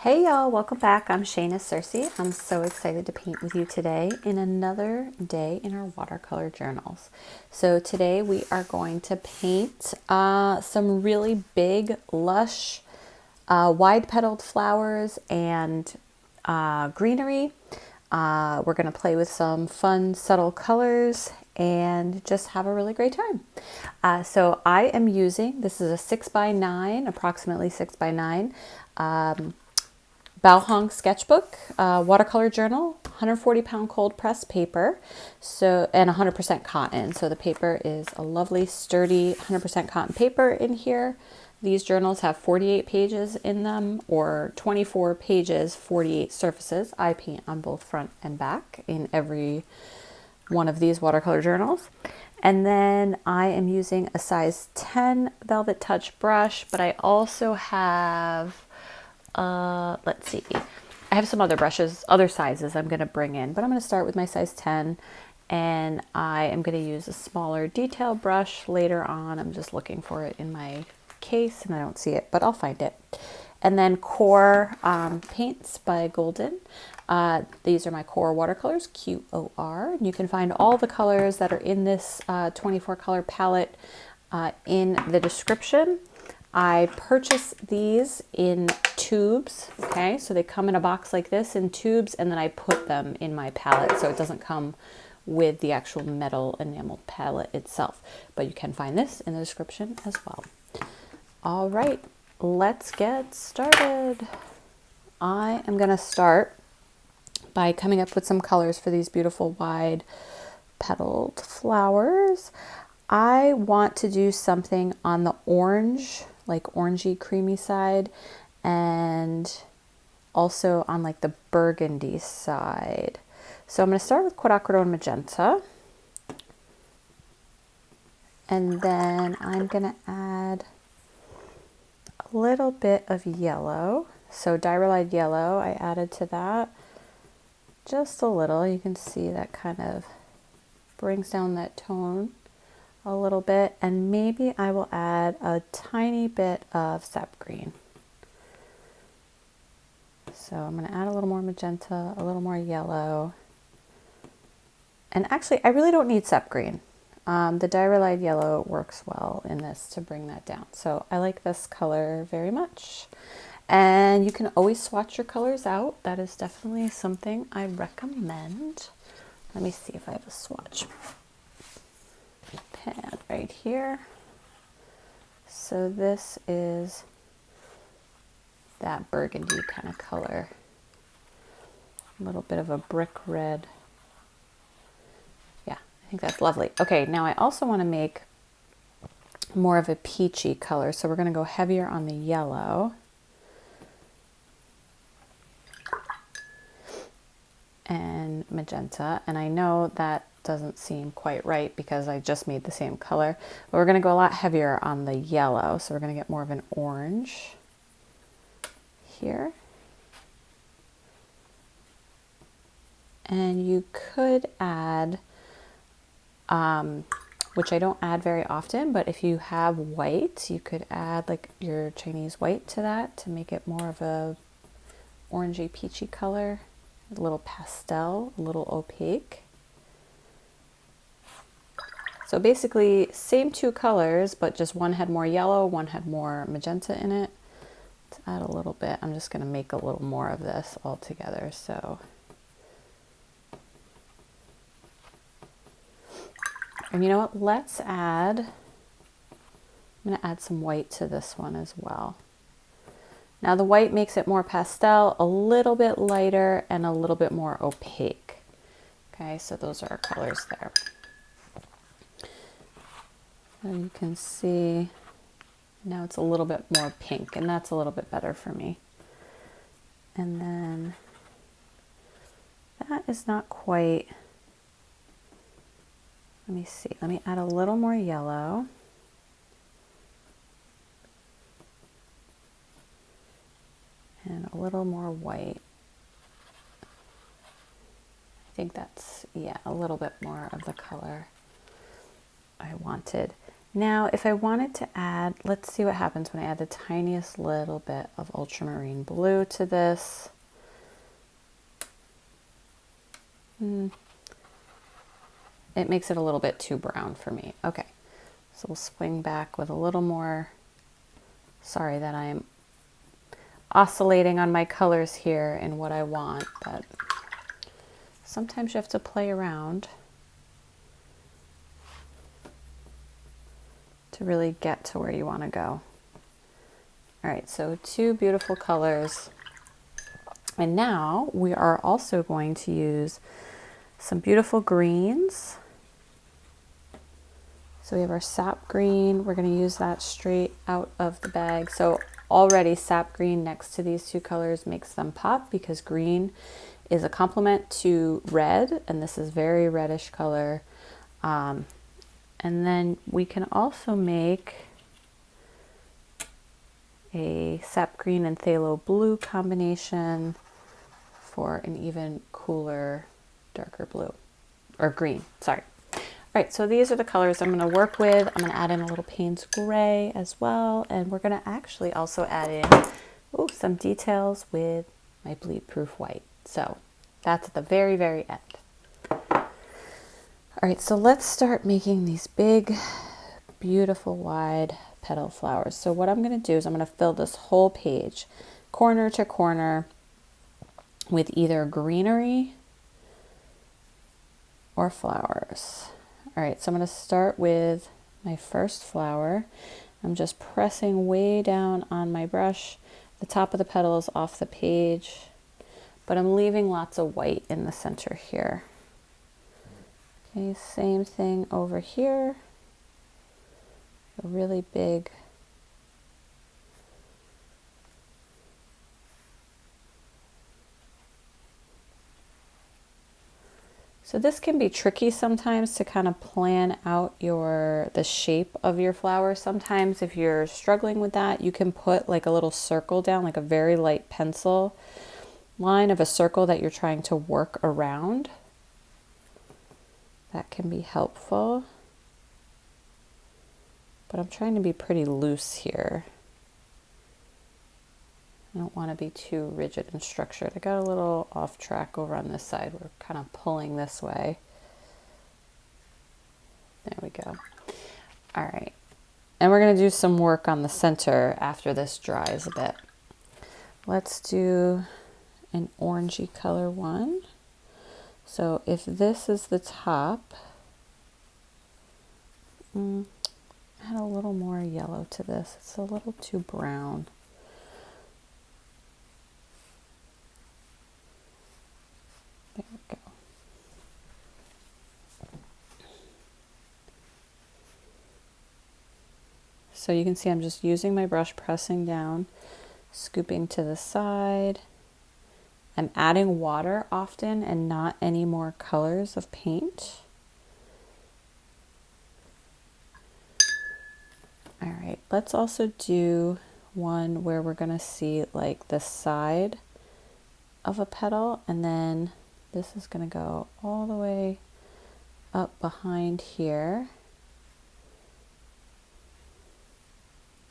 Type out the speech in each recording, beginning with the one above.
Hey y'all, welcome back. I'm Shayna Cersei. I'm so excited to paint with you today in another day in our watercolor journals. So today we are going to paint some really big, lush, wide-petaled flowers and greenery. We're going to play with some fun, subtle colors and just have a really great time. So I am using, this is a 6x9, approximately 6x9. Balhong sketchbook, watercolor journal, 140-pound cold pressed paper, and 100% cotton. So the paper is a lovely, sturdy 100% cotton paper in here. These journals have 48 pages in them, or 24 pages, 48 surfaces. I paint on both front and back in every one of these watercolor journals. And then I am using a size 10 Velvet Touch brush, but I also have let's see, I have some other brushes, other sizes I'm going to bring in, but I'm going to start with my size 10, and I am going to use a smaller detail brush later on. I'm just looking for it in my case and I don't see it, but I'll find it. And then Core Paints by Golden. These are my Core watercolors, QOR. And you can find all the colors that are in this 24 color palette in the description. I purchased these in tubes, okay? So they come in a box like this in tubes, and then I put them in my palette, so it doesn't come with the actual metal enamel palette itself. But you can find this in the description as well. All right, let's get started. I am gonna start by coming up with some colors for these beautiful wide petaled flowers. I want to do something on the orange, like orangey creamy side, and also on like the burgundy side. So I'm going to start with Quinacridone Magenta, and then I'm going to add a little bit of yellow. So Diarylide yellow, I added to that just a little. You can see that kind of brings down that tone a little bit, and maybe I will add a tiny bit of sap green. So I'm going to add a little more magenta, a little more yellow, and actually I really don't need sap green. The Diarylide yellow works well in this to bring that down. So I like this color very much, and you can always swatch your colors out. That is definitely something I recommend. Let me see if I have a swatch pad right here. So this is that burgundy kind of color, a little bit of a brick red. Yeah, I think that's lovely. Okay, now I also want to make more of a peachy color, so we're going to go heavier on the yellow and magenta, and I know that doesn't seem quite right because I just made the same color, but we're going to go a lot heavier on the yellow, so we're going to get more of an orange here. And you could add, which I don't add very often, but if you have white, you could add like your Chinese white to that to make it more of a orangey peachy color, a little pastel, a little opaque. So basically same two colors, but just one had more yellow, one had more magenta in it. Let's add a little bit. I'm just going to make a little more of this all together. So, and you know what? Let's add, I'm going to add some white to this one as well. Now the white makes it more pastel, a little bit lighter, and a little bit more opaque. Okay, so those are our colors there. And you can see now it's a little bit more pink, and that's a little bit better for me. And then that is not quite, let me see, let me add a little more yellow. And a little more white. I think that's, yeah, a little bit more of the color I wanted. Now, if I wanted to add, let's see what happens when I add the tiniest little bit of ultramarine blue to this. It makes it a little bit too brown for me. Okay, so we'll swing back with a little more. Sorry that I'm oscillating on my colors here and what I want, but sometimes you have to play around to really get to where you want to go. All right, so two beautiful colors. And now we are also going to use some beautiful greens. So we have our sap green. We're going to use that straight out of the bag. So already sap green next to these two colors makes them pop, because green is a complement to red, and this is very reddish color. And then we can also make a sap green and phthalo blue combination for an even cooler, darker blue, or green, sorry. All right, so these are the colors I'm gonna work with. I'm gonna add in a little Payne's gray as well, and we're gonna actually also add in some details with my bleed proof white. So that's at the very, very end. All right, so let's start making these big, beautiful, wide petal flowers. So what I'm gonna do is I'm gonna fill this whole page, corner to corner, with either greenery or flowers. All right, so I'm going to start with my first flower. I'm just pressing way down on my brush, the top of the petals off the page, but I'm leaving lots of white in the center here. Okay, same thing over here. A really big So this can be tricky sometimes to kind of plan out the shape of your flower. Sometimes if you're struggling with that, you can put like a little circle down, like a very light pencil line of a circle that you're trying to work around. That can be helpful. But I'm trying to be pretty loose here. I don't want to be too rigid and structured. I got a little off track over on this side. We're kind of pulling this way. There we go. All right. And we're going to do some work on the center after this dries a bit. Let's do an orangey color one. So if this is the top, add a little more yellow to this. It's a little too brown. There we go. So you can see I'm just using my brush, pressing down, scooping to the side. I'm adding water often and not any more colors of paint. All right, let's also do one where we're gonna see like the side of a petal, and then this is going to go all the way up behind here.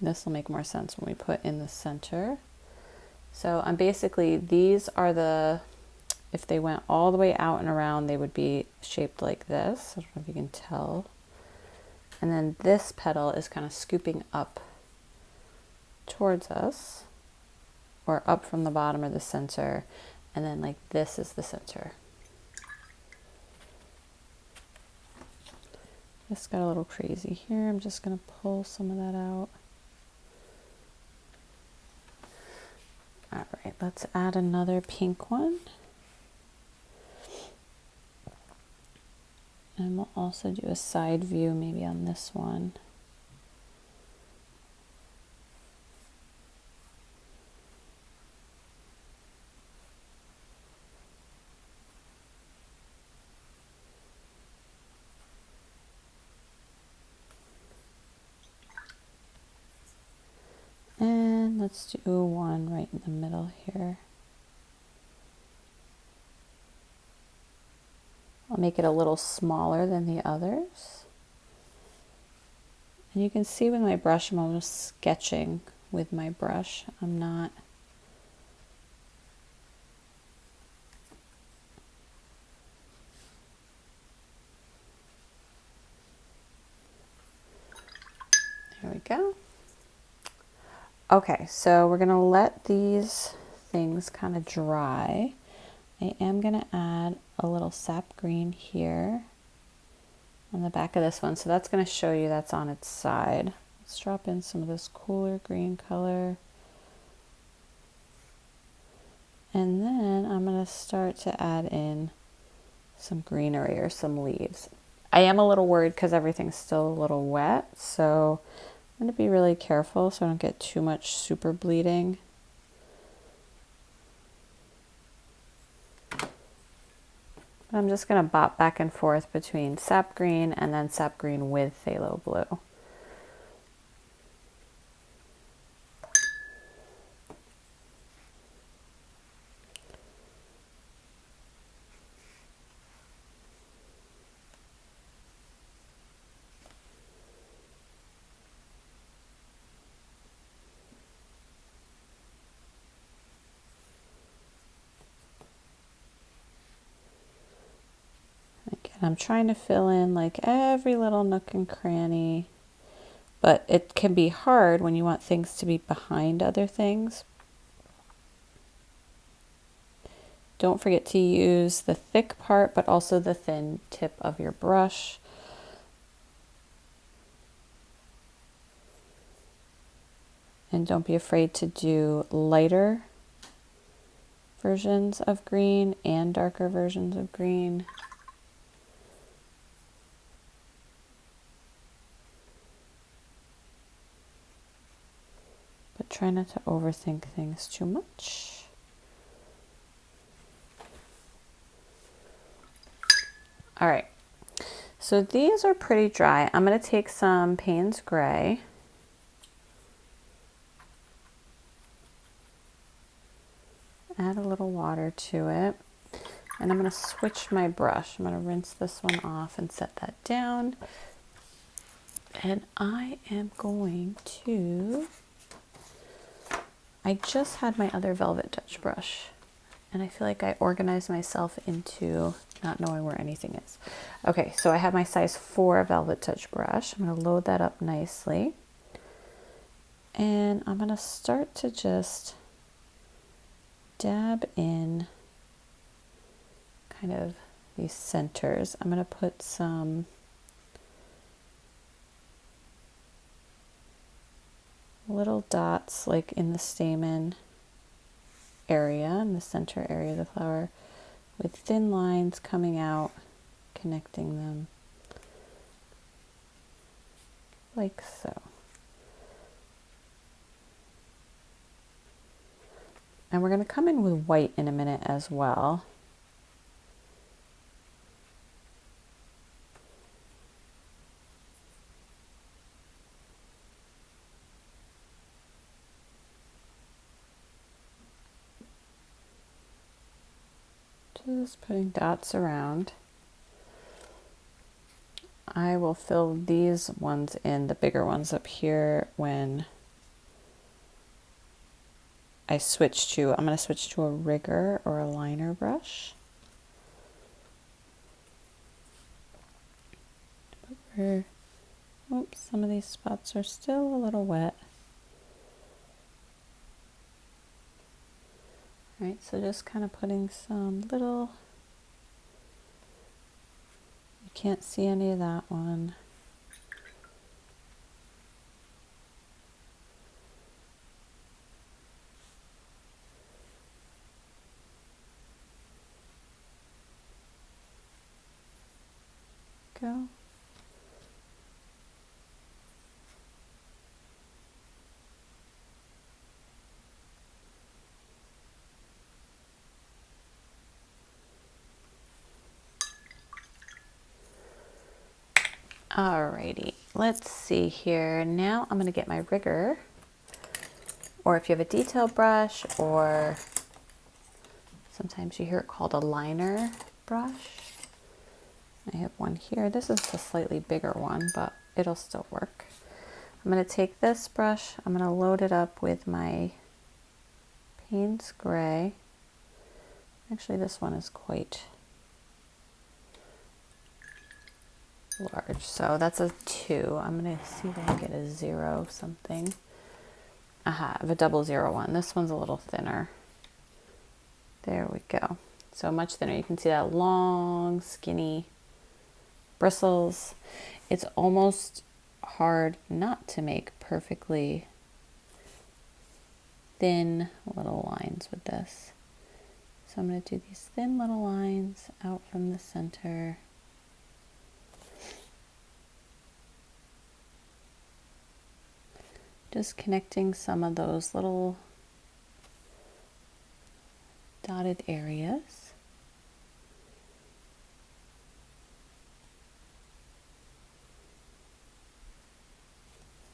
This will make more sense when we put in the center. So I'm basically, these are if they went all the way out and around, they would be shaped like this. I don't know if you can tell. And then this petal is kind of scooping up towards us, or up from the bottom or the center. And then like this is the center. This got a little crazy here. I'm just going to pull some of that out. All right, let's add another pink one. And we'll also do a side view maybe on this one. And let's do one right in the middle here. I'll make it a little smaller than the others. And you can see with my brush, I'm almost sketching with my brush. I'm not. There we go. Okay, so we're gonna let these things kind of dry. I am gonna add a little sap green here on the back of this one. So that's gonna show you that's on its side. Let's drop in some of this cooler green color. And then I'm gonna start to add in some greenery or some leaves. I am a little worried because everything's still a little wet, so I'm going to be really careful so I don't get too much super bleeding. I'm just going to bop back and forth between sap green and then sap green with phthalo blue. I'm trying to fill in like every little nook and cranny, but it can be hard when you want things to be behind other things. Don't forget to use the thick part, but also the thin tip of your brush. And don't be afraid to do lighter versions of green and darker versions of green. But try not to overthink things too much. All right, so these are pretty dry. I'm going to take some Payne's Gray. Add a little water to it. And I'm going to switch my brush. I'm going to rinse this one off and set that down. And I am going to... I just had my other Velvet Touch brush, and I feel like I organized myself into not knowing where anything is. Okay, so I have my size 4 Velvet Touch brush. I'm going to load that up nicely. And I'm going to start to just dab in kind of these centers. I'm going to put some little dots like in the stamen area, in the center area of the flower, with thin lines coming out, connecting them like so. And we're going to come in with white in a minute as well. Just putting dots around. I will fill these ones in, the bigger ones up here, when I switch to, I'm going to switch to a rigger or a liner brush. Oops, some of these spots are still a little wet. All right, so just kind of putting some little, you can't see any of that one. Go. Alrighty, let's see here. Now I'm going to get my rigger, or if you have a detail brush, or sometimes you hear it called a liner brush. I have one here. This is a slightly bigger one, but it'll still work. I'm going to take this brush, I'm going to load it up with my Payne's Gray. Actually, this one is quite large, so that's a 2. I'm going to see if I can get a 0 something. Aha, I have a 001. This one's a little thinner. There we go. So much thinner. You can see that long, skinny bristles. It's almost hard not to make perfectly thin little lines with this. So I'm going to do these thin little lines out from the center. Just connecting some of those little dotted areas.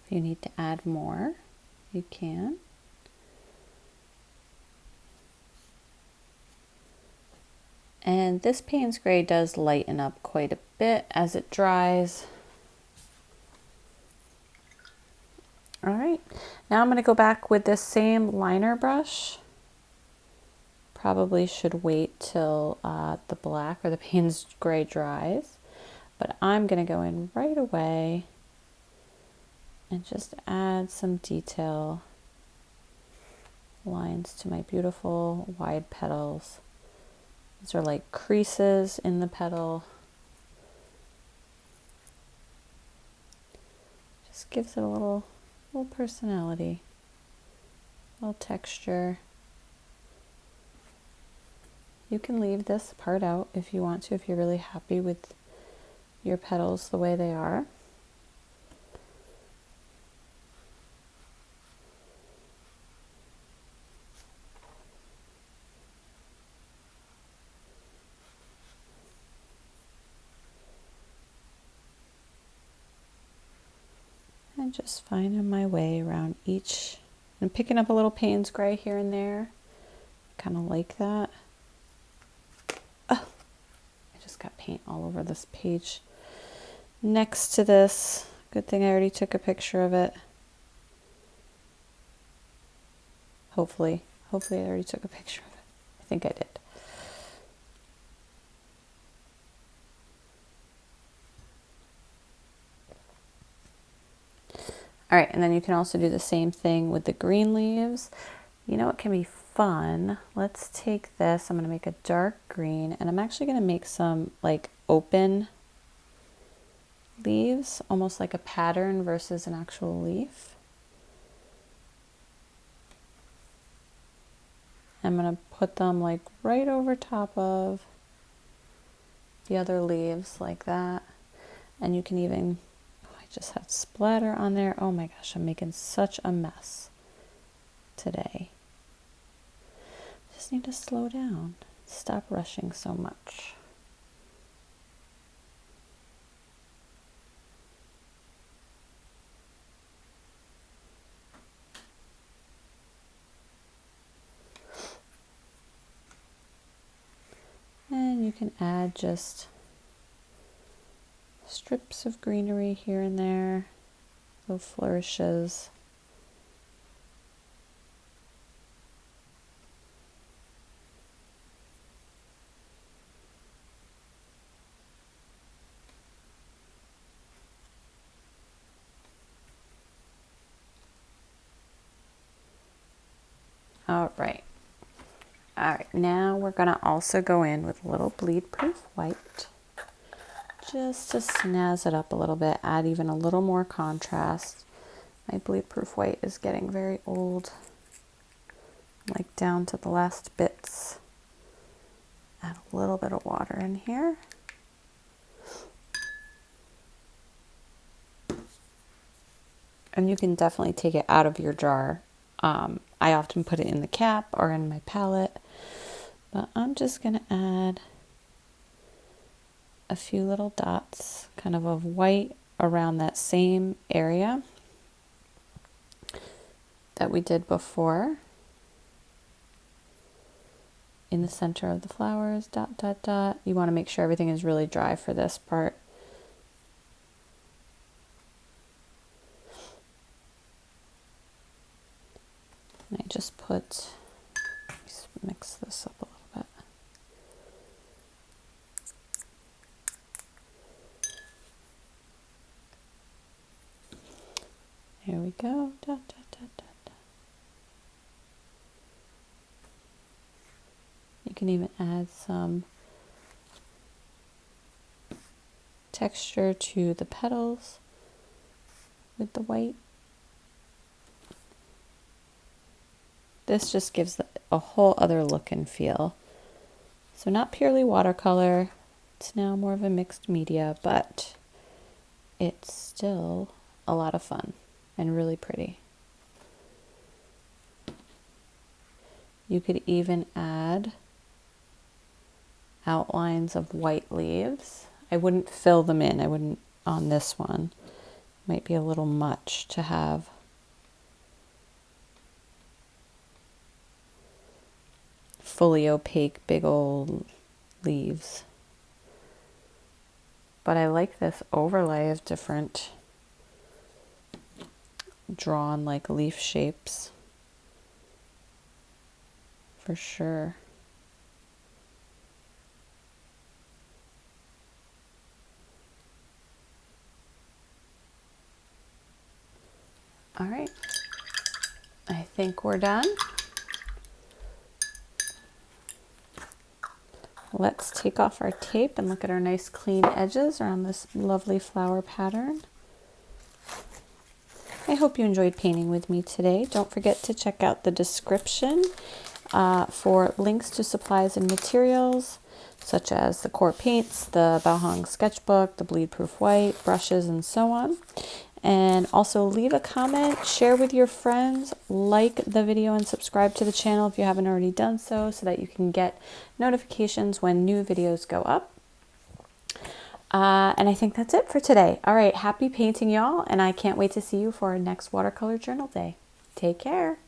If you need to add more, you can. And this Payne's Gray does lighten up quite a bit as it dries. All right, now I'm going to go back with this same liner brush. Probably should wait till the black or the Payne's Gray dries, but I'm going to go in right away and just add some detail lines to my beautiful wide petals. These are like creases in the petal. Just gives it a little personality, a little texture. You can leave this part out if you want to, if you're really happy with your petals the way they are. And just finding my way around each. I'm picking up a little Payne's Gray here and there. Kind of like that. Oh, I just got paint all over this page. Next to this, good thing I already took a picture of it. Hopefully I already took a picture of it. I think I did. All right, and then you can also do the same thing with the green leaves. You know what can be fun? Let's take this, I'm gonna make a dark green, and I'm actually gonna make some like open leaves, almost like a pattern versus an actual leaf. I'm gonna put them like right over top of the other leaves like that. And you can even, I just have splatter on there. Oh my gosh, I'm making such a mess today. Just need to slow down, stop rushing so much. And you can add just strips of greenery here and there, little flourishes. All right. All right, now we're gonna also go in with a little bleed proof white, just to snazz it up a little bit, add even a little more contrast. My bleed proof white is getting very old, like down to the last bits. Add a little bit of water in here. And you can definitely take it out of your jar. I often put it in the cap or in my palette, but I'm just gonna add a few little dots kind of white around that same area that we did before. In the center of the flowers, dot, dot, dot. You want to make sure everything is really dry for this part. just put, let's mix this up a little bit. Here we go. Da, da, da, da, da. You can even add some texture to the petals with the white. This just gives a whole other look and feel. So not purely watercolor, it's now more of a mixed media, but it's still a lot of fun and really pretty. You could even add outlines of white leaves. I wouldn't fill them in, I wouldn't on this one. Might be a little much to have fully opaque big old leaves. But I like this overlay of different drawn like leaf shapes for sure. All right, I think we're done. Let's take off our tape and look at our nice clean edges around this lovely flower pattern. I hope you enjoyed painting with me today. Don't forget to check out the description for links to supplies and materials, such as the core paints, the Bauhong sketchbook, the bleed proof white, brushes, and so on. And also leave a comment, share with your friends, like the video, and subscribe to the channel if you haven't already done so that you can get notifications when new videos go up. And I think that's it for today. All right, happy painting, y'all, and I can't wait to see you for our next Watercolor Journal Day. Take care.